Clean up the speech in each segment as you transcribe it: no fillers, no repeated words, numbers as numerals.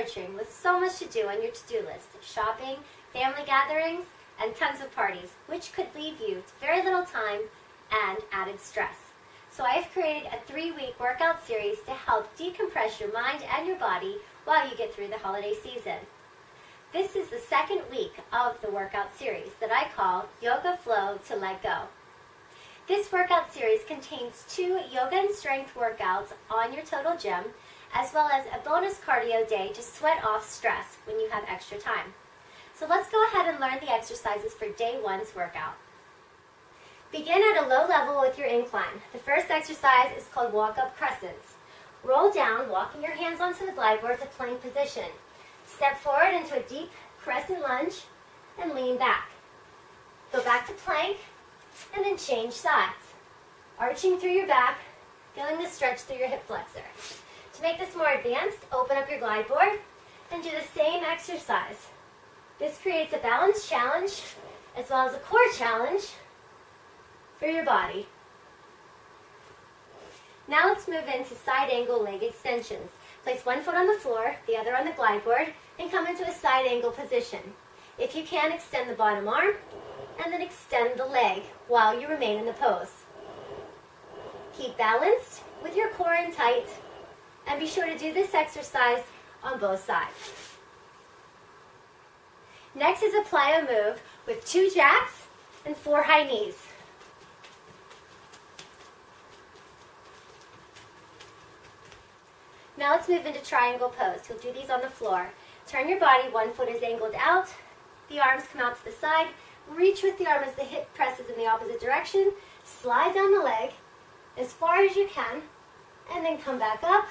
nurturing with so much to do on your to-do list, shopping, family gatherings, and tons of parties, which could leave you with very little time and added stress. So I have created a 3-week workout series to help decompress your mind and your body while you get through the holiday season. This is the second week of the workout series that I call Yoga Flow to Let Go. This workout series contains 2 yoga and strength workouts on your total gym, as well as a bonus cardio day to sweat off stress when you have extra time. So let's go ahead and learn the exercises for day 1's workout. Begin at a low level with your incline. The first exercise is called walk-up crescents. Roll down, walking your hands onto the glide board to plank position. Step forward into a deep crescent lunge and lean back. Go back to plank and then change sides. Arching through your back, feeling the stretch through your hip flexor. To make this more advanced, open up your glide board and do the same exercise. This creates a balance challenge as well as a core challenge for your body. Now let's move into side angle leg extensions. Place one foot on the floor, the other on the glide board, and come into a side angle position. If you can, extend the bottom arm and then extend the leg while you remain in the pose. Keep balanced with your core in tight, and be sure to do this exercise on both sides. Next is a PLYO move with 2 jacks and 4 high knees. Now let's move into triangle pose. You'll do these on the floor. Turn your body, one foot is angled out, the arms come out to the side, reach with the arm as the hip presses in the opposite direction, slide down the leg as far as you can, and then come back up,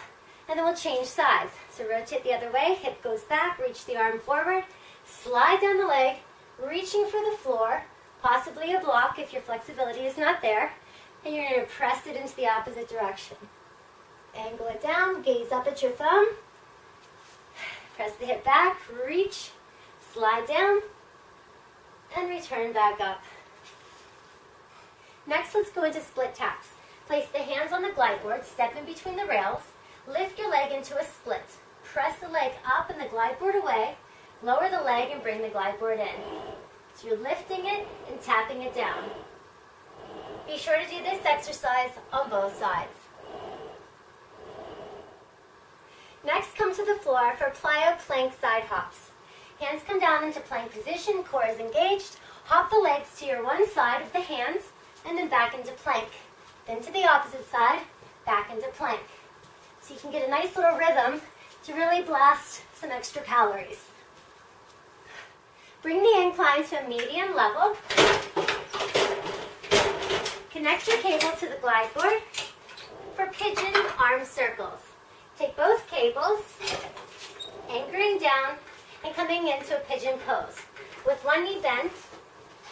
and then we'll change sides. So rotate the other way, hip goes back, reach the arm forward, slide down the leg, reaching for the floor, possibly a block if your flexibility is not there, and you're going to press it into the opposite direction. Angle it down, gaze up at your thumb, press the hip back, reach, slide down, and return back up. Next, let's go into split taps. Place the hands on the glide board, step in between the rails, lift your leg into a split. Press the leg up and the glide board away, lower the leg and bring the glide board in. So you're lifting it and tapping it down. Be sure to do this exercise on both sides. Next, come to the floor for PLYO plank side hops. Hands come down into plank position, core is engaged. Hop the legs to your one side of the hands and then back into plank. Then to the opposite side, back into plank. So you can get a nice little rhythm to really blast some extra calories. Bring the incline to a medium level. Connect your cable to the glide board for pigeon arm circles. Take both cables, anchoring down and coming into a pigeon pose with one knee bent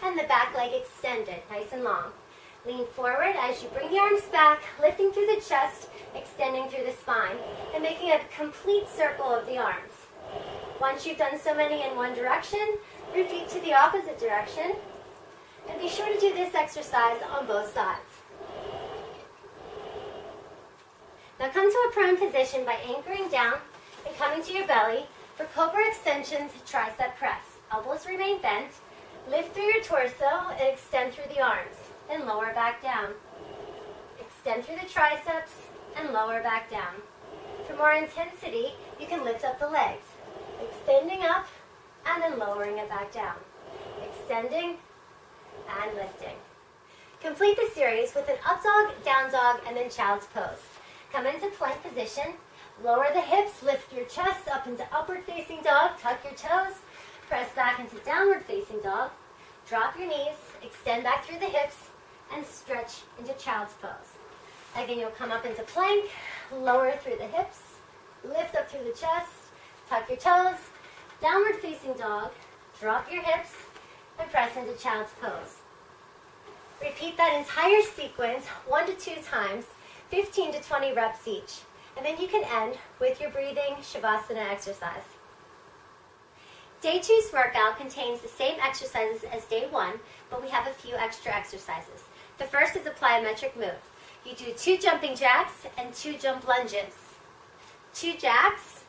and the back leg extended, nice and long. Lean forward as you bring the arms back, lifting through the chest, extending through the spine, and making a complete circle of the arms. Once you've done so many in one direction, repeat to the opposite direction, and be sure to do this exercise on both sides. Now come to a prone position by anchoring down and coming to your belly for COBRA extensions, tricep press. Elbows remain bent, lift through your torso and extend through the arms, and lower back down. Extend through the triceps and lower back down. For more intensity, you can lift up the legs, extending up and then lowering it back down. Extending and lifting. Complete the series with an up dog, down dog, and then child's pose. Come into plank position, lower the hips, lift your chest up into upward facing dog, tuck your toes, press back into downward facing dog, drop your knees, extend back through the hips, and stretch into child's pose. Again, you'll come up into plank, lower through the hips, lift up through the chest, tuck your toes, downward facing dog, drop your hips, and press into child's pose. Repeat that entire sequence 1 to 2 times, 15 to 20 reps each. And then you can end with your breathing Shavasana exercise. Day 2's workout contains the same exercises as day 1, but we have a few extra exercises. The first is a plyometric move. You do 2 jumping jacks and 2 jump lunges. 2 jacks,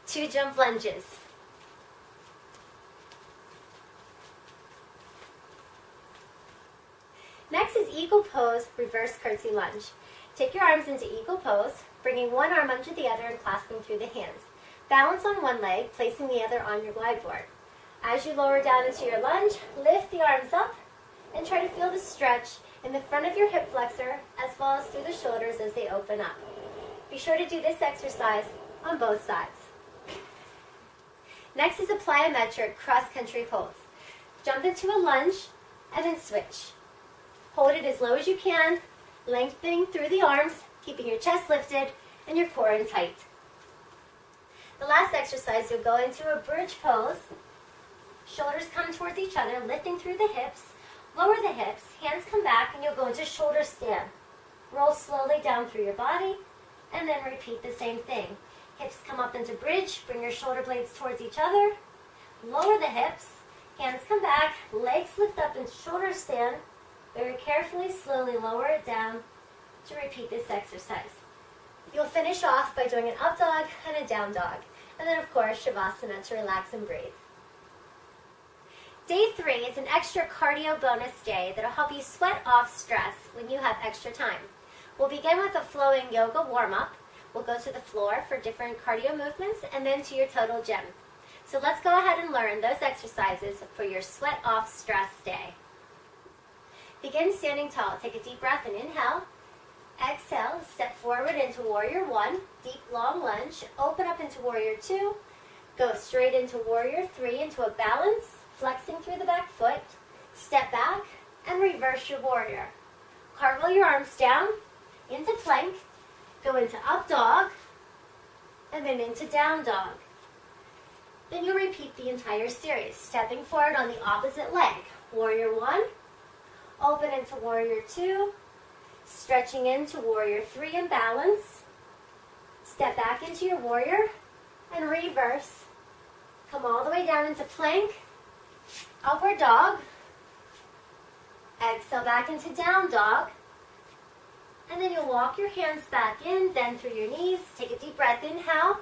2 jump lunges. Next is eagle pose, reverse curtsey lunge. Take your arms into eagle pose, bringing one arm under the other and clasping through the hands. Balance on one leg, placing the other on your glide board. As you lower down into your lunge, lift the arms up and try to feel the stretch in the front of your hip flexor as well as through the shoulders as they open up. Be sure to do this exercise on both sides. Next is a plyometric cross-country holds. Jump into a lunge and then switch. Hold it as low as you can, lengthening through the arms, keeping your chest lifted and your core in tight. The last exercise, you'll go into a bridge pose. Shoulders come towards each other, lifting through the hips. Lower the hips, hands come back, and you'll go into shoulder stand. Roll slowly down through your body, and then repeat the same thing. Hips come up into bridge, bring your shoulder blades towards each other. Lower the hips, hands come back, legs lift up into shoulder stand. Very carefully, slowly lower it down to repeat this exercise. You'll finish off by doing an up dog and a down dog. And then, of course, Shavasana to relax and breathe. Day 3 is an extra cardio bonus day that'll help you sweat off stress when you have extra time. We'll begin with a flowing yoga warm-up. We'll go to the floor for different cardio movements and then to your total gym. So let's go ahead and learn those exercises for your sweat off stress day. Begin standing tall. Take a deep breath and inhale. Exhale, step forward into warrior 1, deep long lunge. Open up into warrior 2. Go straight into warrior 3 into a balance, flexing through the back foot. Step back and reverse your warrior. Cartwheel your arms down into plank. Go into up dog and then into down dog. Then you'll repeat the entire series, stepping forward on the opposite leg. Warrior 1, open into warrior 2, stretching into warrior 3 and balance. Step back into your warrior and reverse. Come all the way down into plank, upward dog. Exhale back into down dog. And then you'll walk your hands back in, bend through your knees. Take a deep breath, inhale.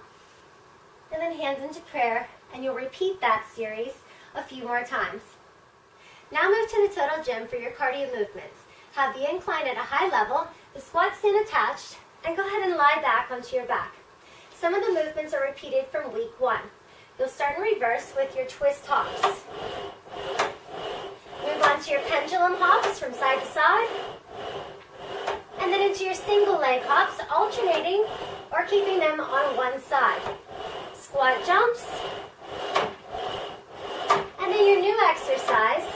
And then hands into prayer. And you'll repeat that series a few more times. Now move to the total gym for your cardio movements. Have the incline at a high level, the squat stand attached, and go ahead and lie back onto your back. Some of the movements are repeated from week 1. You'll start in reverse with your twist hops. Move on to your pendulum hops from side to side. And then into your single leg hops, alternating or keeping them on one side. Squat jumps. And then your new exercise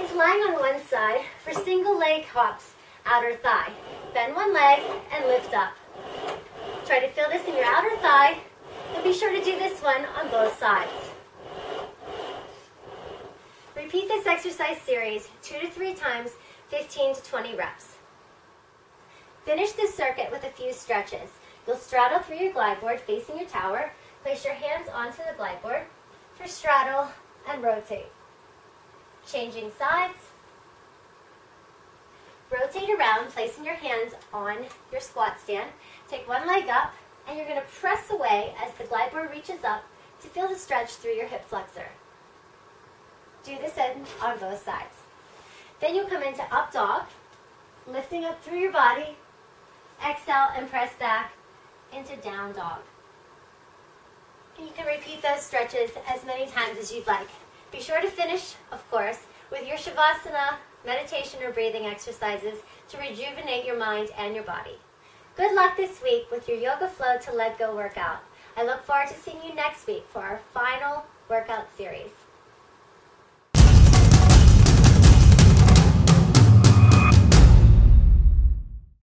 is lying on one side for single leg hops, outer thigh. Bend one leg and lift up. Try to feel this in your outer thigh, and be sure to do this one on both sides. Repeat this exercise series 2 to 3 times, 15 to 20 reps. Finish this circuit with a few stretches. You'll straddle through your glide board facing your tower. Place your hands onto the glide board for straddle and rotate. Changing sides. Rotate around, placing your hands on your squat stand. Take one leg up, and you're going to press away as the glide board reaches up to feel the stretch through your hip flexor. Do this on both sides. Then you'll come into up dog, lifting up through your body. Exhale and press back into down dog. And you can repeat those stretches as many times as you'd like. Be sure to finish, of course, with your Shavasana, meditation or breathing exercises to rejuvenate your mind and your body. Good luck this week with your Yoga Flow to Let Go workout. I look forward to seeing you next week for our final workout series.